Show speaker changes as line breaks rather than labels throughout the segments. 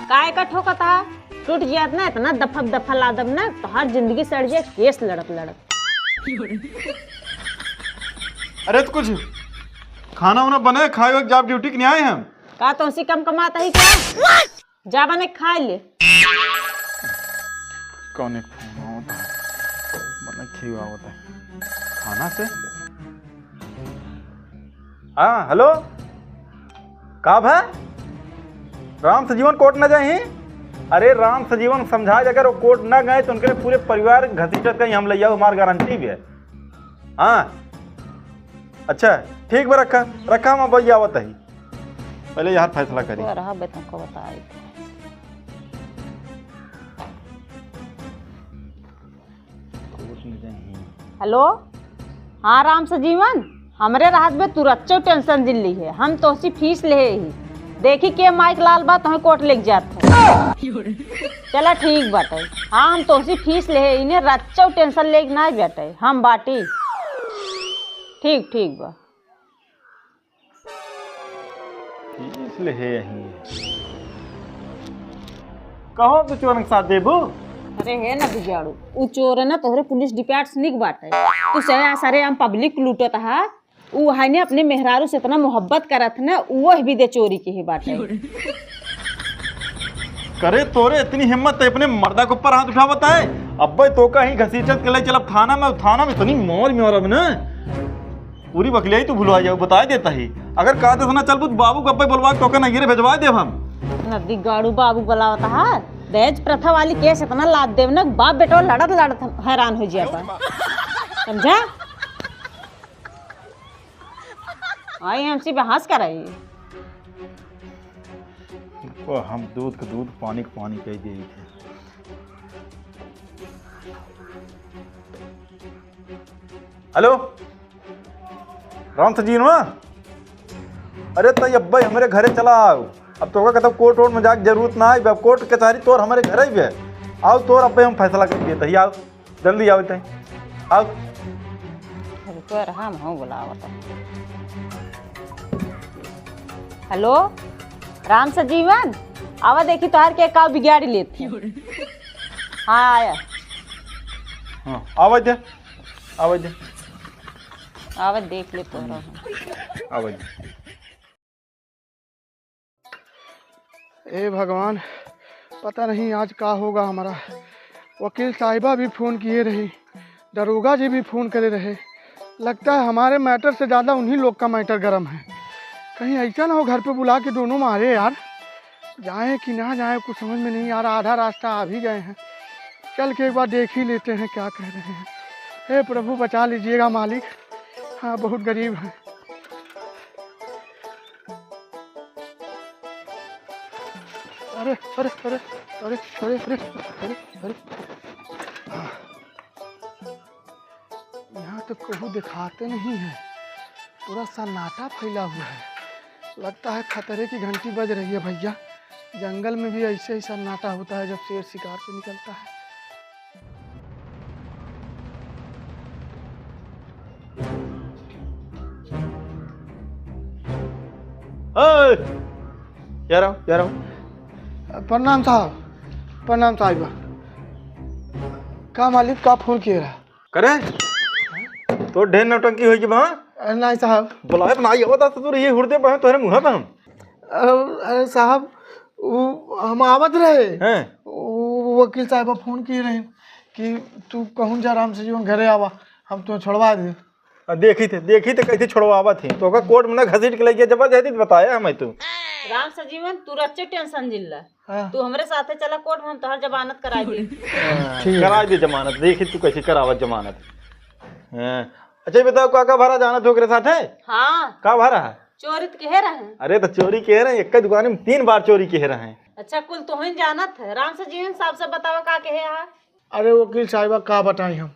काय का ठोकता टूट जियात ना इतना दफा दफा लादम ना तो हर जिंदगी सड़ जाए केस लड़त लड़त।
अरे तो कुछ खाना वाना बने खाए वक्त जॉब ड्यूटी के नहीं आए हम
का तो उसी कम कमाता ही क्या जा बने खा ले।
कौन एक फोन होता है बना खिवा होता है खाना से। हाँ हेलो कब है राम सजीवन कोर्ट न जाए। अरे राम सजीवन समझाए अगर वो कोर्ट न गए तो उनके पूरे परिवार घसीटत कहीं हम ले जाओ हमारी गारंटी भी है। हाँ अच्छा ठीक बा रखा रखा हम भैया आवत ही पहले यार फैसला करी।
रहा बे तुमको बताई हेलो हाँ राम सजीवन हमरे राहत में तू रच्चो टेंशन दिल्ली है हम तो उसी फीस ले ही देखी के माइक लाल बात तुम्हें कोर्ट लेके जाते चला ठीक बाटे। हाँ हम तो उसी फीस ले इन्हें रच्चो टेंशन लेके ना बैठे हम बाटी ठीक ठीक बा
इसलिए है यही कहो तो चोरन के साथ देबू।
अरे है ना बिगाड़ू उ चोर है ना तोहरे पुलिस डिपार्ट निक बाटे तू सया सारे हम पब्लिक लूटत हा उ है ने अपने मेहरारू से इतना मोहब्बत करत ना वो भी दे चोरी के ही बाटे।
करे तोरे इतनी हिम्मत है अपने मर्दा के ऊपर हाथ उठावता है अब तो का ही घसीटत के ले चल थाना में इतनी मौज में और अब ना पूरी वकलियाई तू भुलवा जाओ बता देता ही अगर कहा तो सुना चल बुत बाबू को अब्बे बोलवा तो ना गिरे भेजवा दे हम
नदी गाड़ू बाबू बुलावता हा दहेज प्रथा वाली केस इतना लाद देव ना बाप बेटो लड़त हैरान हो जाता समझा। आई हमसे बहस कराई
वो हम दूध का दूध पानी का पानी कह दिए थे। हेलो राम सजीन अरे तो अब्बा हमारे घरे चला आओ अब तो कहता कोर्ट वोर्ट में जाके जरूरत ना आई कोर्ट कचहरी तोर हमारे घर ही है आओ तोर अब्बे हम फैसला कर दिए तही आओ जल्दी आओ तही आओ
तो रहा हम बुलावता। हेलो राम सजीवन आवा देखी तोहार के का बिगाड़ी लेती हाँ आया
हाँ आवाज दे
आवा देख ले तोहरा
आवाज
ए भगवान पता नहीं आज का होगा हमारा। वकील साहिबा भी फ़ोन किए रही दरोगा जी भी फ़ोन करे रहे लगता है हमारे मैटर से ज़्यादा उन्हीं लोग का मैटर गर्म है। कहीं ऐसा ना हो घर पे बुला के दोनों मारे यार जाएं कि ना जाएं कुछ समझ में नहीं आ रहा आधा रास्ता आ भी गए हैं चल के एक बार देख ही लेते हैं क्या कह रहे हैं। हे प्रभु बचा लीजिएगा मालिक हाँ बहुत गरीब है। अरे अरे अरे अरे अरे अरे अरे अरे यहाँ तो कहूँ दिखाते नहीं है पूरा सन्नाटा फैला हुआ है लगता है खतरे की घंटी बज रही है भैया। जंगल में भी ऐसे ही सन्नाटा होता है जब शेर शिकार से निकलता है।
क्या रहा
प्रणाम साहिबा का मालिक का फोन किए रहा
करे तो ढेर नौटंकी होगी वहाँ
नहीं साहब
बुलाए ना ये बता तो ये हुड़ते पे तोरे मुंह पे हम
अरे साहब हम आवत रहे
हैं
वकील साहिबा फोन किए रहे कि तू कहूँ जा राम से जीवन घरे आवा हम तुम्हें छोड़वा दे।
देखी थे कैसे छोड़वावा थी तो कोर्ट में ना घसीट के लेके जबरदस्ती बताया हमें तू
राम सजीवन तू रच्चे टेंशन जिल्ला
हाँ।
तू हमरे साथे चला कोर्ट में हम तोहर जमानत करा दी
करा दे जमानत देखी तू कैसे करावत जमानत। अच्छा ये बताओ का भरा जाना तो साथ है
हाँ
का भरा है
चोरी तो कह रहे हैं।
अरे तो चोरी कह रहे हैं एक दुकान में 3 बार चोरी कह रहे हैं।
अच्छा कुल तुम्हें जानत है राम सजीवन साहब से बतावा का कहे है।
अरे वकील साहिबा का बताई हम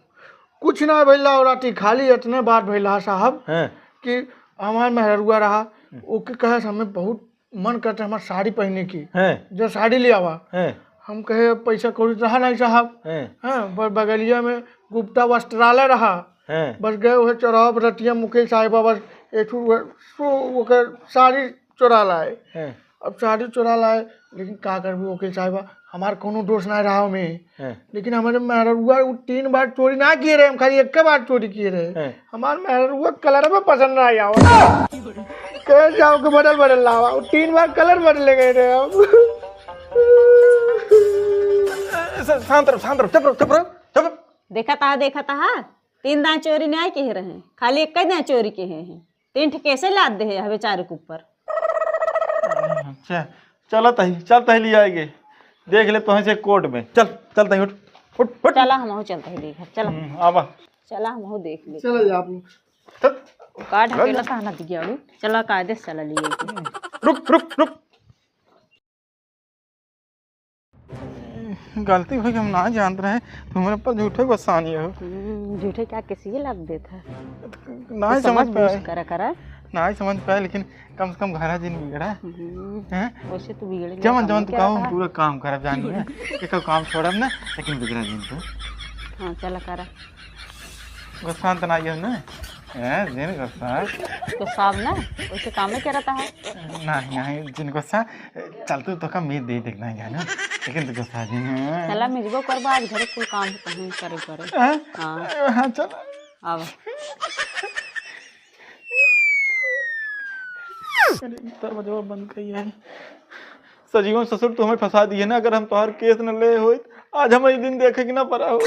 कुछ ना भैला और खाली इतने बात भैला साहब
हैं
कि हमारे मेहरुआ रहा ओके कहे हमें बहुत मन करता है हमारा साड़ी पहनने की,
हैं
जो साड़ी ले आवा।
हैं
हम कहे पैसा कौड़ी रहा नहीं साहब,
हैं
हाँ बगलिया में गुप्ता वस्त्रालय रहा,
हैं
बस गए वह चौराहा रतिया मुकेश साहिबा बस ओकर साड़ी चोरा लाए।
हैं
अब साड़ी चोरा लाए, लेकिन का करबू वकील साहिबा, हमार कोनो दोष नहीं रहा में।
हैं
लेकिन हमारे मेहरुआ 3 बार चोरी ना किए रहे, हम खाली एक बार चोरी किए रहे।
हैं
हमारे मेहरुआ कलर में पसंद नहीं आया, कह जाओ के बदल लावा, 3 बार कलर बदले गए रहे हम।
शांत रहो शांत रहो, चुप रहो चुप रहो चुप।
देखा था 3 दाएं चोरी नहीं कहे रहे, खाली एक दाएं चोरी के हैं। 3 ठे कैसे लाद दे है बेचारे के ऊपर।
अच्छा चलो चल तही आएगे, देख ले तुझे से कोर्ट में। चल चल तही उठ उठ उठ।
चला हम चलते ही देख, चला
आवा
चला हम देख ले।
चलो जी आप
चल
का ढकेला कहना दिया चला कायदे से चला लिए।
रुक रुक रुक। गलती हुई, हम ना जानते रहे तुम्हारे पर झूठे गुस्सा नहीं हो।
झूठे क्या किसी लग देता
ना समझ पाए
करा
ना समझ पाए, लेकिन कम से कम घर दिन बिगड़ा है।
वैसे तो बिगड़े
जवन जवन तू कहो पूरा काम करब जानी है, एक काम छोड़ब ना, लेकिन बिगड़ा दिन तो।
हाँ चला करा
गुस्सा तो नहीं है ना, दिन गुस्सा
तो साहब ना वैसे काम में क्या रहता है।
नहीं नहीं जिन गुस्सा चल तो का मीत दे देखना है ना, लेकिन तो गुस्सा दिन है।
चला मिलबो करबा आज घरे कुल काम कहीं करे। हाँ
हाँ चल
आवा।
दरवाजा बंद कही है। सजीवन ससुर तो हमें फंसा दिए ना, अगर हम तुम्हार केस न ले हो आज हमें दिन देखे कि ना पड़ा हो।